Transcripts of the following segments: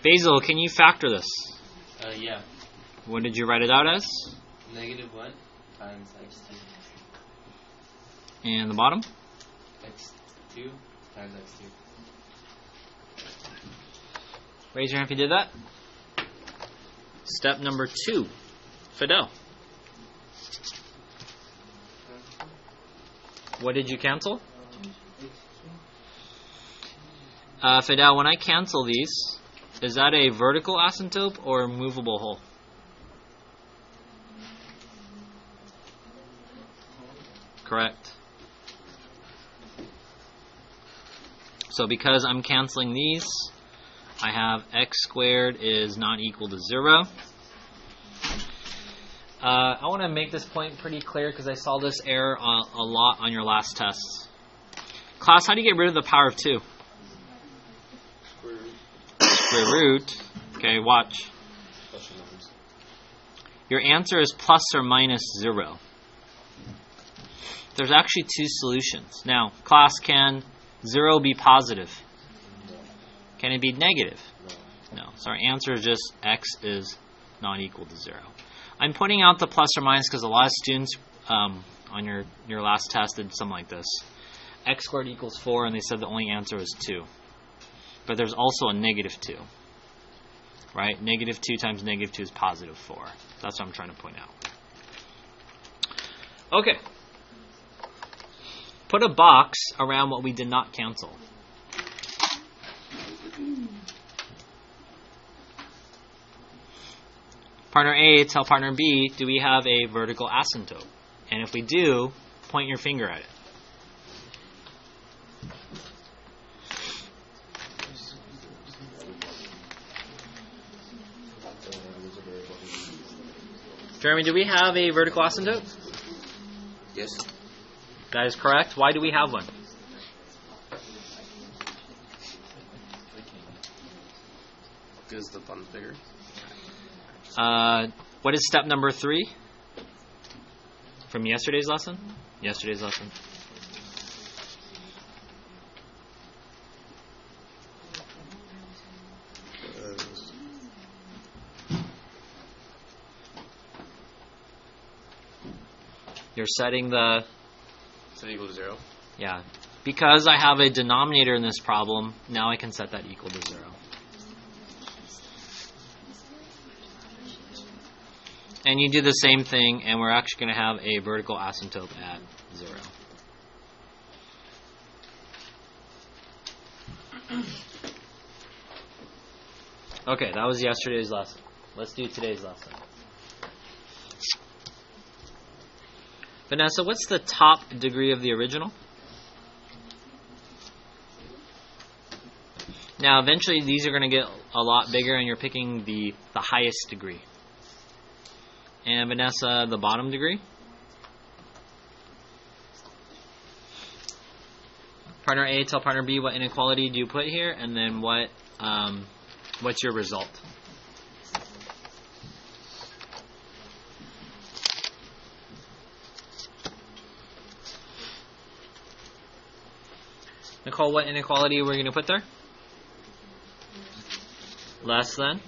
Basil, can you factor this? Yeah. What did you write it out as? -1 times x2. And the bottom? x2 times x2. Raise your hand if you did that. Step number 2. Fidel. What did you cancel? Fidel, when I cancel these, is that a vertical asymptote or a movable hole? Correct. So because I'm canceling these, I have x squared is not equal to 0. I want to make this point pretty clear because I saw this error a lot on your last tests. Class, how do you get rid of the power of 2? Square root. Okay, watch. Your answer is plus or minus 0. There's actually 2 solutions. Now, class, can 0 be positive? Can it be negative? No. So our answer is just x is not equal to 0. I'm pointing out the plus or minus because a lot of students on your last test did something like this. X squared equals 4, and they said the only answer is 2. But there's also a -2. Right? -2 times -2 is positive 4. That's what I'm trying to point out. Okay. Put a box around what we did not cancel. Partner A, tell partner B, do we have a vertical asymptote? And if we do, point your finger at it. Jeremy, do we have a vertical asymptote? Yes. That is correct. Why do we have one? Because the bottom's bigger. What is step number 3 from yesterday's lesson? Yesterday's lesson. You're setting the... Set equal to 0. Yeah. Because I have a denominator in this problem, now I can set that equal to 0. And you do the same thing, and we're actually going to have a vertical asymptote at 0. Okay, that was yesterday's lesson. Let's do today's lesson. Vanessa, what's the top degree of the original? Now, eventually, these are going to get a lot bigger, and you're picking the highest degree. And Vanessa, the bottom degree? Partner A, tell partner B what inequality do you put here, and then what's your result? Nicole, what inequality we're going to put there? Less than.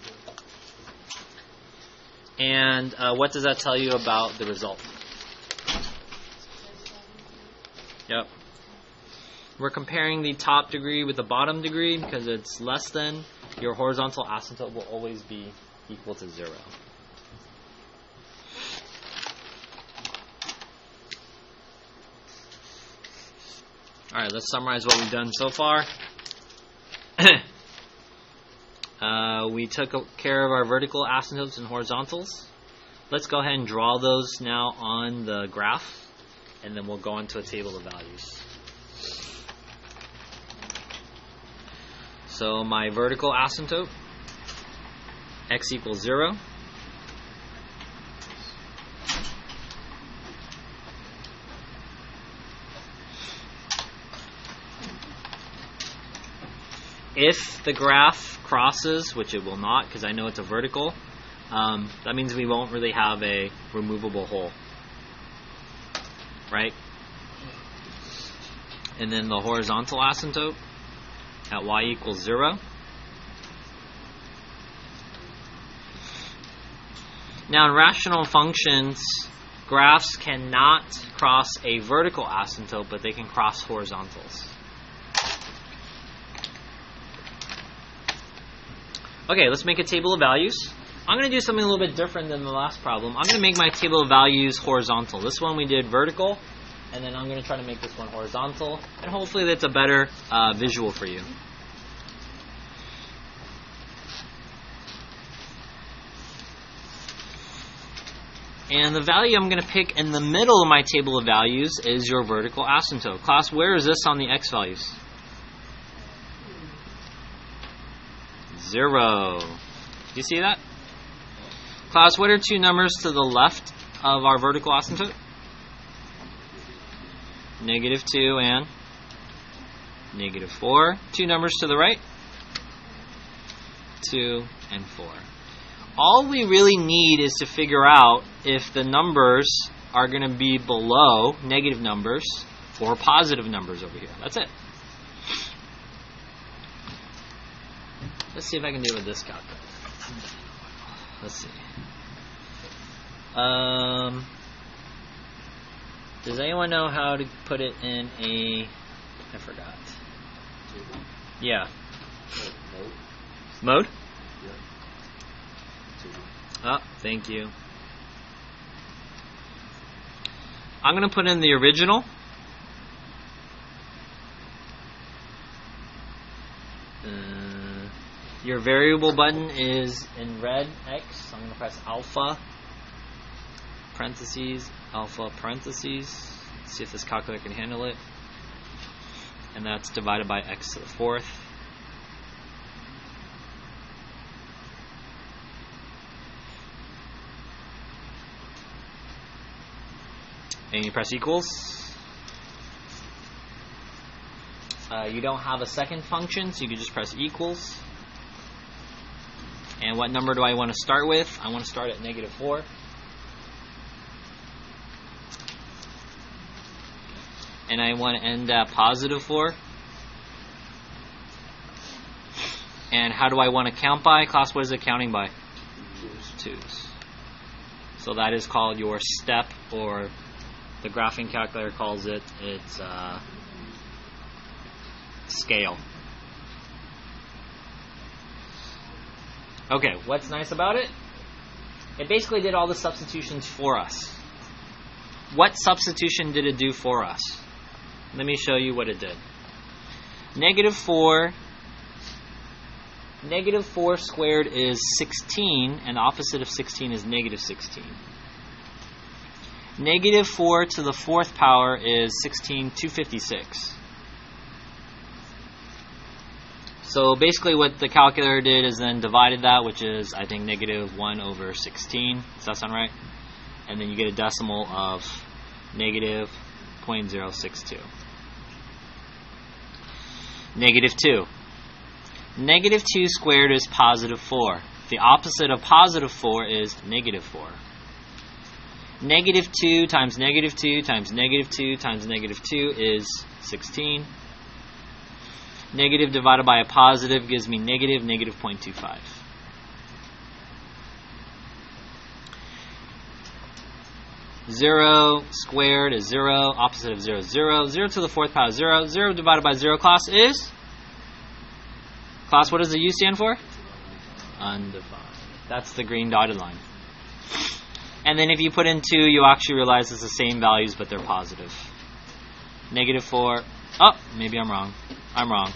And what does that tell you about the result? Yep. We're comparing the top degree with the bottom degree because it's less than. Your horizontal asymptote will always be equal to 0. Alright, let's summarize what we've done so far. We took care of our vertical asymptotes and horizontals. Let's go ahead and draw those now on the graph, and then we'll go into a table of values. So my vertical asymptote, x equals 0. If the graph crosses, which it will not because I know it's a vertical, that means we won't really have a removable hole. Right? And then the horizontal asymptote at y equals 0. Now in rational functions, graphs cannot cross a vertical asymptote, but they can cross horizontals. Okay, let's make a table of values. I'm going to do something a little bit different than the last problem. I'm going to make my table of values horizontal. This one we did vertical, and then I'm going to try to make this one horizontal, and hopefully that's a better visual for you. And the value I'm going to pick in the middle of my table of values is your vertical asymptote. Class, where is this on the x values? 0. Do you see that? Class, what are two numbers to the left of our vertical asymptote? -2 and -4. Two numbers to the right? 2 and 4. All we really need is to figure out if the numbers are going to be below negative numbers or positive numbers over here. That's it. Let's see if I can do it with this calculator. Let's see. Does anyone know how to put it in a... I forgot. Yeah. Mode? Oh, thank you. I'm going to put in the original. Your variable button is in red, X. I'm going to press alpha, parentheses, alpha, parentheses. See if this calculator can handle it. And that's divided by x to the 4th. And you press equals. You don't have a second function, so you can just press equals. And what number do I want to start with? I want to start at -4. And I want to end at +4. And how do I want to count by? Class, what is it counting by? Twos. So that is called your step, or the graphing calculator calls it its scale. Okay, what's nice about it? It basically did all the substitutions for us. What substitution did it do for us? Let me show you what it did. -4 squared is 16, and the opposite of 16 is -16. -4 to the 4th power is 256. So basically what the calculator did is then divided that, which is, I think, -1/16. Does that sound right? And then you get a decimal of -0.062. -2. -2 squared is +4. The opposite of +4 is -4. -2 times -2 times -2 times -2 is 16. Negative divided by a positive gives me -0.25. Zero squared is 0. Opposite of 0 is 0. 0 to the 4th power is 0. 0 divided by 0, class, is? Class, what does the U stand for? Undefined. That's the green dotted line. And then if you put in 2, you actually realize it's the same values, but they're positive. -4. Oh, maybe I'm wrong. I'm wrong.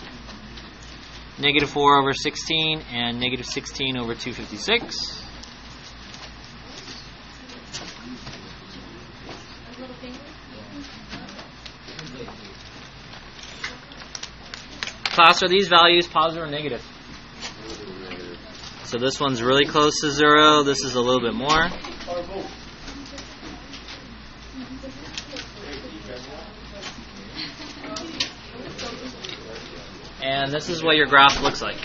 -4/16 and -16/256. Class, are these values positive or negative? So this one's really close to 0. This is a little bit more. And this is what your graph looks like.